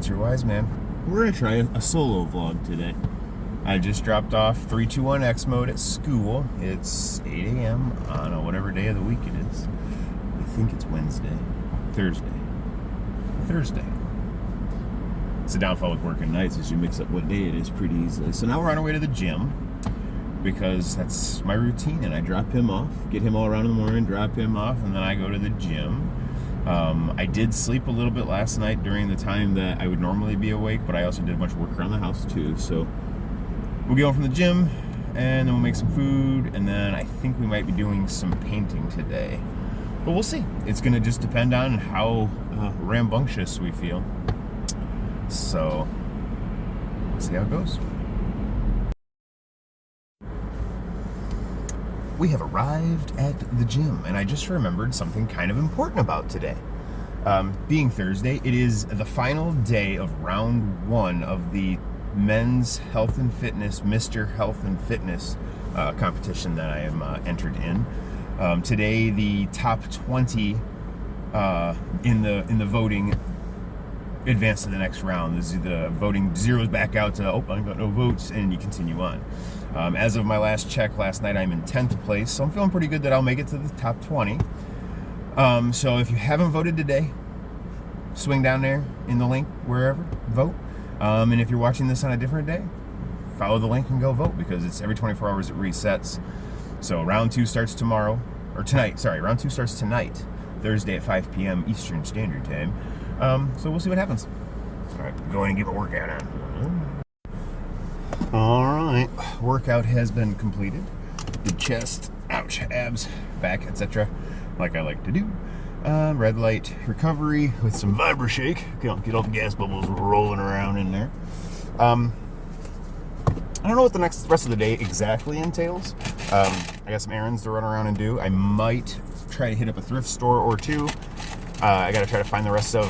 it's your wise man. We're gonna try a solo vlog today. I just dropped off 321X mode at school. It's 8 a.m. on whatever day of the week it is. I think it's Thursday. It's a downfall with working nights is you mix up what day it is pretty easily. So now we're on our way to the gym because that's my routine, and I drop him off, get him all around in the morning, drop him off, and then I go to the gym. I did sleep a little bit last night during the time that I would normally be awake, but I also did a bunch of work around the house too. So we'll get home from the gym, and then we'll make some food, and then I think we might be doing some painting today. But we'll see. It's going to just depend on how rambunctious we feel. So, let's see how it goes. We have arrived at the gym, and I just remembered something kind of important about today. Being Thursday, it is the final day of round 1 of the men's health and fitness, Mr. Health and Fitness competition that I am entered in. Today, the top 20 in the voting advance to the next round. The voting zeroes back out to, oh, I've got no votes, and you continue on. As of my last check last night, I'm in 10th place, so I'm feeling pretty good that I'll make it to the top 20. So if you haven't voted today, swing down there in the link, wherever, vote. And if you're watching this on a different day, follow the link and go vote, because it's every 24 hours it resets. So round 2 starts tomorrow, or tonight, sorry, round 2 starts tonight, Thursday at 5 p.m. Eastern Standard Time. So we'll see what happens. All right, go in and get a workout on. All right, workout has been completed. Did chest, ouch, abs, back, etc. like I like to do. Red light recovery with some VibraShake. Get all the gas bubbles rolling around in there. I don't know what the rest of the day exactly entails. I got some errands to run around and do. I might try to hit up a thrift store or two. I got to try to find the rest of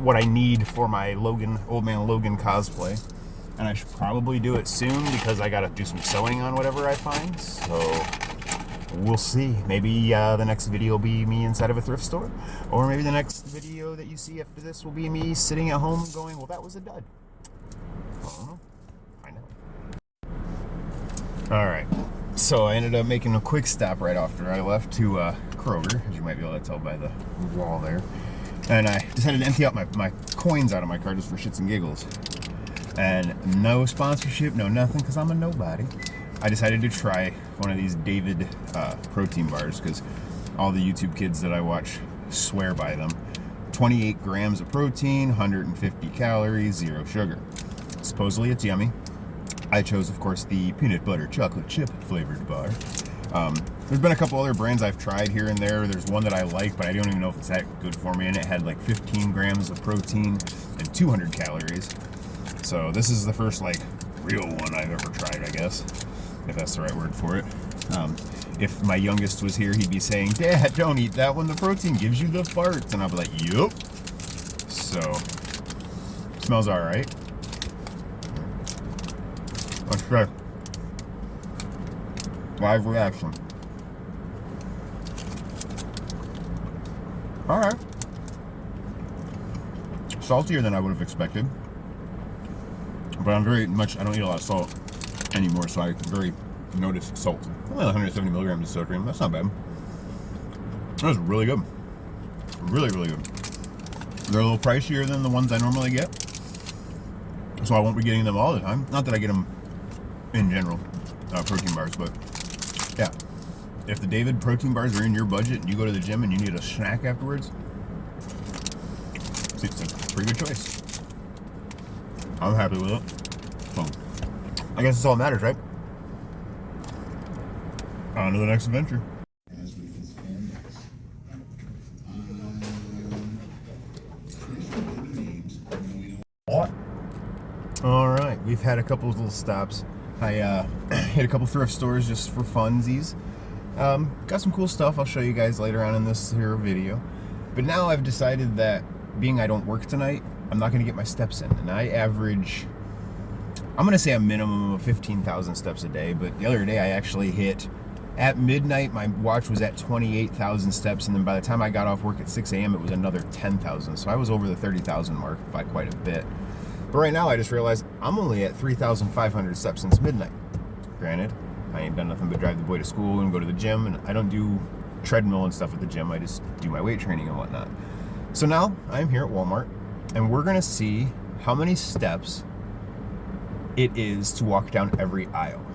what I need for my Old Man Logan cosplay. And I should probably do it soon because I got to do some sewing on whatever I find. So we'll see. Maybe the next video will be me inside of a thrift store. Or maybe the next video that you see after this will be me sitting at home going, well, that was a dud. I don't know. Find out. All right. So I ended up making a quick stop right after I left to Kroger, as you might be able to tell by the wall there. And I decided to empty out my coins out of my car just for shits and giggles. And no sponsorship, no nothing, because I'm a nobody. I decided to try one of these David protein bars, because all the YouTube kids that I watch swear by them. 28 grams of protein, 150 calories, 0 sugar. Supposedly it's yummy. I chose, of course, the peanut butter chocolate chip flavored bar. There's been a couple other brands I've tried here and there. There's one that I like, but I don't even know if it's that good for me, and it had like 15 grams of protein and 200 calories. So this is the first like real one I've ever tried, I guess, if that's the right word for it. If my youngest was here, he'd be saying, "Dad, don't eat that one. The protein gives you the farts." And I'll be like, "Yup." So, smells all right. Let's try. Live reaction. All right. Saltier than I would have expected. But I don't eat a lot of salt anymore, so I very notice salt. Only 170 milligrams of sodium. That's not bad. That was really good. Really, really good. They're a little pricier than the ones I normally get, so I won't be getting them all the time. Not that I get them in general, protein bars, but yeah. If the David protein bars are in your budget and you go to the gym and you need a snack afterwards, it's a pretty good choice. I'm happy with it. So, I guess it's all that matters, right? On to the next adventure. All right, we've had a couple of little stops. I hit a couple thrift stores just for funsies. Got some cool stuff I'll show you guys later on in this here video. But now I've decided that being I don't work tonight, I'm not going to get my steps in. And I average, I'm going to say a minimum of 15,000 steps a day. But the other day I actually hit At midnight, my watch was at 28,000 steps, and then by the time I got off work at 6 a.m., it was another 10,000. So I was over the 30,000 mark by quite a bit. But right now, I just realized I'm only at 3,500 steps since midnight. Granted, I ain't done nothing but drive the boy to school and go to the gym, and I don't do treadmill and stuff at the gym. I just do my weight training and whatnot. So now I'm here at Walmart, and we're gonna see how many steps it is to walk down every aisle.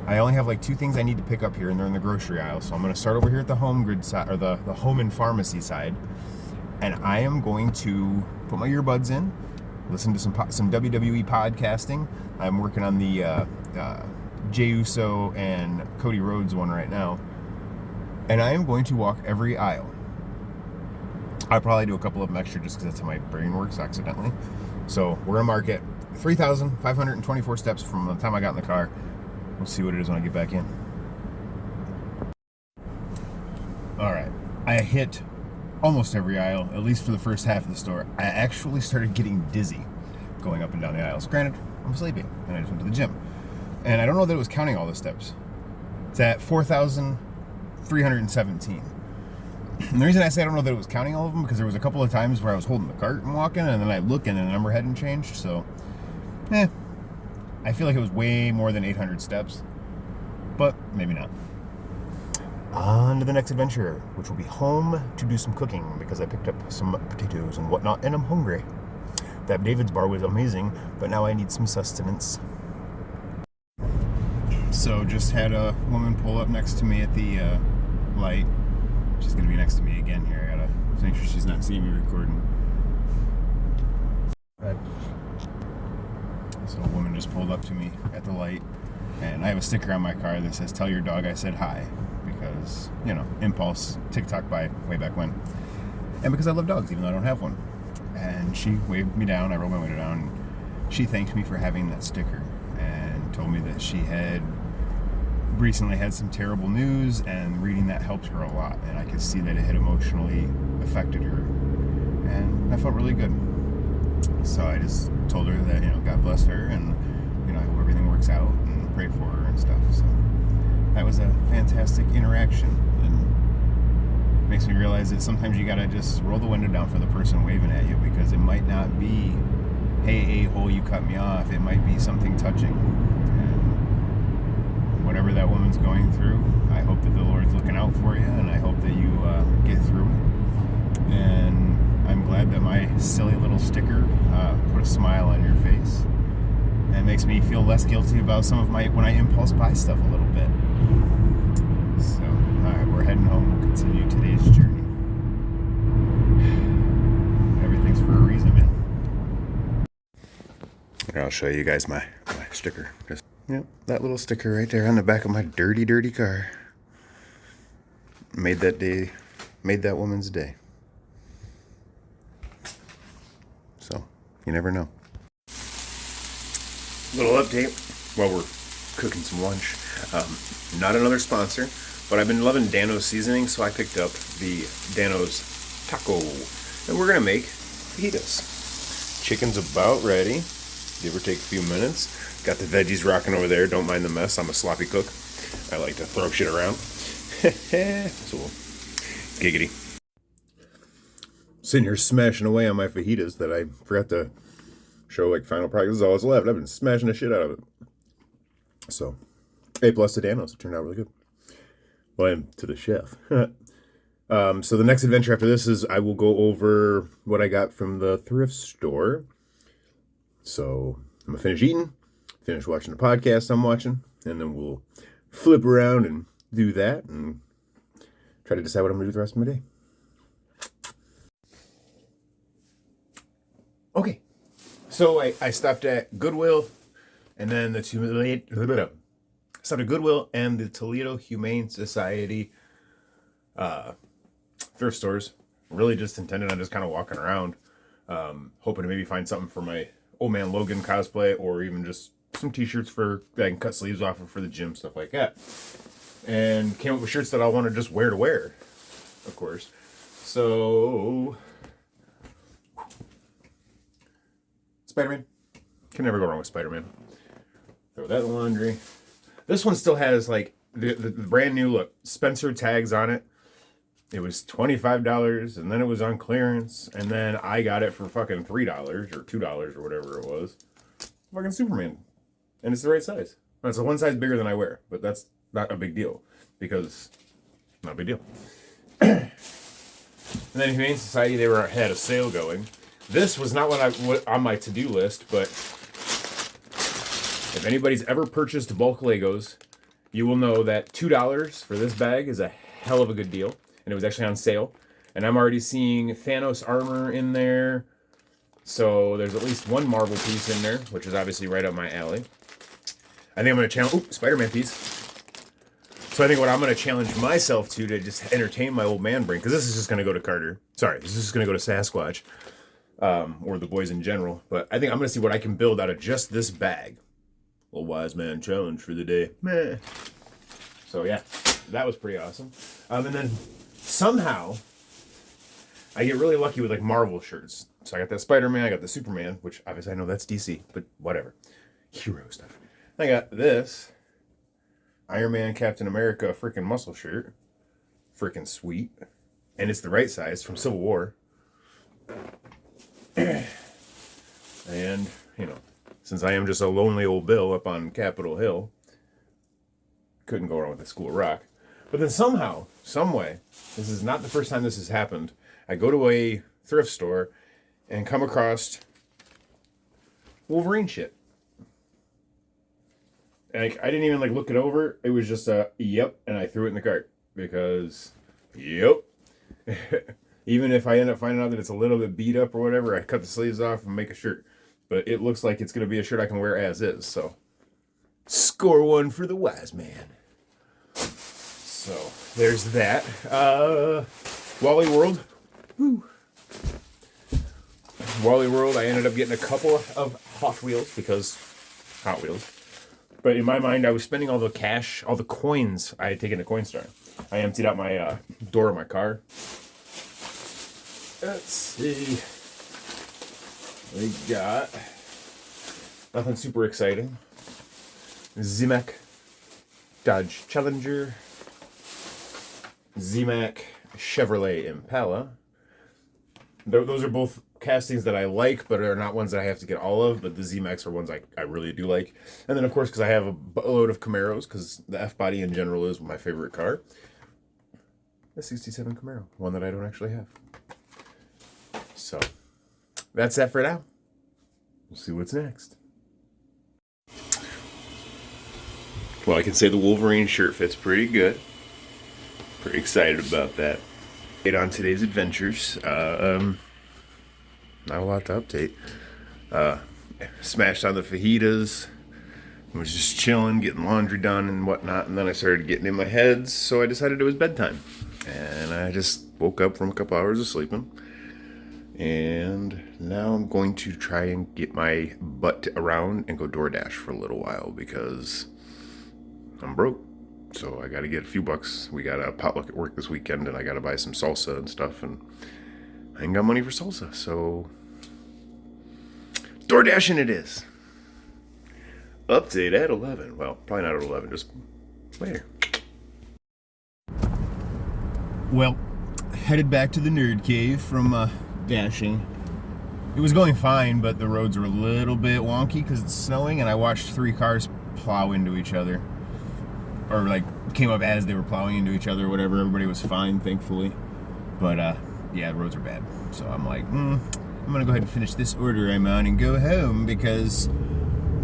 I only have like 2 things I need to pick up here, and they're in the grocery aisle. So I'm going to start over here at the home grid side, or the home and pharmacy side, and I am going to put my earbuds in, listen to some WWE podcasting. I'm working on the Jey Uso and Cody Rhodes one right now, and I am going to walk every aisle. I'll probably do a couple of them extra just because that's how my brain works accidentally. So we're going to mark it 3,524 steps from the time I got in the car. We'll see what it is when I get back in. All right, I hit almost every aisle, at least for the first half of the store. I actually started getting dizzy going up and down the aisles. Granted, I'm sleepy, and I just went to the gym. And I don't know that it was counting all the steps. It's at 4,317. And the reason I say I don't know that it was counting all of them, because there was a couple of times where I was holding the cart and walking, and then I look and the number hadn't changed, so, I feel like it was way more than 800 steps, but maybe not. On to the next adventure, which will be home to do some cooking, because I picked up some potatoes and whatnot, and I'm hungry. That David's bar was amazing, but now I need some sustenance. So just had a woman pull up next to me at the light. She's going to be next to me again here. I gotta make sure she's not seeing me recording. So a woman just pulled up to me at the light, and I have a sticker on my car that says, "Tell your dog I said hi," because, impulse, TikTok by way back when. And because I love dogs, even though I don't have one. And she waved me down, I rolled my window down, and she thanked me for having that sticker and told me that she had recently had some terrible news, and reading that helped her a lot, and I could see that it had emotionally affected her, and I felt really good. So I just told her that, God bless her, and, I hope everything works out, and pray for her and stuff. So that was a fantastic interaction, and makes me realize that sometimes you gotta just roll the window down for the person waving at you, because it might not be, "Hey, a-hole, you cut me off." It might be something touching. And whatever that woman's going through, I hope that the Lord's looking out for you, and I hope that you get through it. And I'm glad that my silly little sticker put a smile on your face, and makes me feel less guilty about some of when I impulse buy stuff a little bit. So, alright, we're heading home. We'll continue today's journey. Everything's for a reason, man. I'll show you guys my sticker. That little sticker right there on the back of my dirty, dirty car. Made that woman's day. So, you never know. Little update while we're cooking some lunch. Not another sponsor, but I've been loving Dano's seasoning, so I picked up the Dano's taco, and we're gonna make fajitas. Chicken's about ready, give or take a few minutes. Got the veggies rocking over there. Don't mind the mess. I'm a sloppy cook. I like to throw shit around. So, giggity. Sitting here smashing away on my fajitas that I forgot to show, final product. This is all that's left. I've been smashing the shit out of it. So, A+ to Dano's. It turned out really good. Well, and to the chef. So the next adventure after this is I will go over what I got from the thrift store. So I'm going to finish eating, finish watching the podcast I'm watching, and then we'll flip around and do that and try to decide what I'm going to do the rest of my day. Okay. So I stopped at Goodwill, and then the Toledo Humane Society thrift stores. Really just intended on just kind of walking around, hoping to maybe find something for my Old Man Logan cosplay, or even just some t-shirts that I can cut sleeves off of for the gym, stuff like that. And came up with shirts that I want to just wear, of course. So, Spider-Man. Can never go wrong with Spider-Man. Throw that in the laundry. This one still has the brand new look, Spencer tags on it. It was $25, and then it was on clearance, and then I got it for fucking $3 or $2 or whatever it was. Fucking Superman, and it's the right size. It's one size bigger than I wear, but that's not a big deal because not a big deal. And then Humane Society, they had a sale going. This was not what on my to-do list, but if anybody's ever purchased bulk Legos, you will know that $2 for this bag is a hell of a good deal. And it was actually on sale. And I'm already seeing Thanos armor in there. So there's at least one Marvel piece in there, which is obviously right up my alley. I think I'm going to challenge... Spider-Man piece. So I think what I'm going to challenge myself to just entertain my old man brain, because this is just going to go to Carter. Sorry, this is just going to go to Sasquatch. Or the boys in general. But I think I'm going to see what I can build out of just this bag. Little wise man challenge for the day. Meh. So yeah, that was pretty awesome. And then somehow I get really lucky with like Marvel shirts. So I got that Spider-Man, I got the Superman, which obviously I know that's DC, but whatever. Hero stuff. I got this Iron Man Captain America freaking muscle shirt. Freaking sweet. And it's the right size from Civil War. And, you know, since I am just a lonely old Bill up on Capitol Hill, couldn't go wrong with the School of Rock. But then somehow, some way, this is not the first time this has happened, I go to a thrift store and come across Wolverine shit. And I didn't even like look it over. It was just a yep, and I threw it in the cart because yep. Even if I end up finding out that it's a little bit beat up or whatever, I cut the sleeves off and make a shirt. But it looks like it's going to be a shirt I can wear as is. So, score one for the wise man. So, there's that. Wally World. Woo. Wally World, I ended up getting a couple of Hot Wheels because Hot Wheels. But in my mind, I was spending all the cash, all the coins I had taken to Coinstar. I emptied out my door of my car. Let's see. We got nothing super exciting. Z-Mac Dodge Challenger, Z-Mac Chevrolet Impala. Those are both castings that I like, but are not ones that I have to get all of. But the Z-Macs are ones I really do like. And then, of course, because I have a boatload of Camaros, because the F-Body in general is my favorite car. A 67 Camaro, one that I don't actually have. So, that's that for now. We'll see what's next. Well, I can say the Wolverine shirt fits pretty good. Pretty excited about that. On today's adventures, not a lot to update. Smashed on the fajitas. Was just chilling, getting laundry done and whatnot, and then I started getting in my head, so I decided it was bedtime. And I just woke up from a couple hours of sleeping. And now I'm going to try and get my butt around and go DoorDash for a little while because I'm broke. So I got to get a few bucks. We got a potluck at work this weekend and I got to buy some salsa and stuff. And I ain't got money for salsa. So DoorDashing it is. Update at 11. Well, probably not at 11, just later. Well, headed back to the nerd cave from dashing. It was going fine, but the roads were a little bit wonky because it's snowing, and I watched 3 cars plow into each other. Or, like, came up as they were plowing into each other or whatever. Everybody was fine, thankfully. But, yeah, the roads are bad. So I'm like, I'm going to go ahead and finish this order I'm on and go home because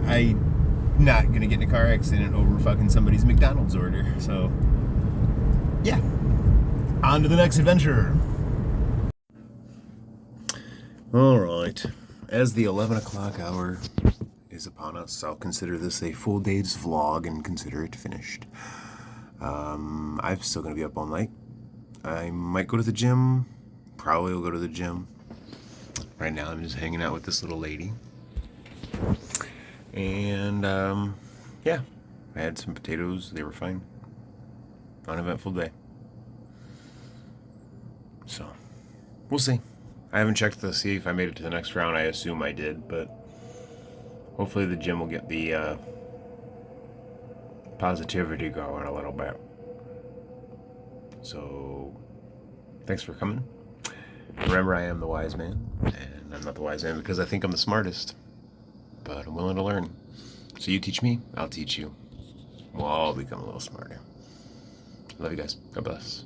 I'm not going to get in a car accident over fucking somebody's McDonald's order. So, yeah. On to the next adventure. All right. As the 11 o'clock hour is upon us, I'll consider this a full day's vlog and consider it finished. I'm still going to be up all night. I might go to the gym. Probably will go to the gym. Right now I'm just hanging out with this little lady. And, yeah. I had some potatoes. They were fine. Uneventful day. So, we'll see. I haven't checked to see if I made it to the next round. I assume I did, but hopefully the gym will get the positivity going a little bit. So, thanks for coming. Remember, I am the wise man, and I'm not the wise man because I think I'm the smartest, but I'm willing to learn. So you teach me, I'll teach you. We'll all become a little smarter. Love you guys. God bless.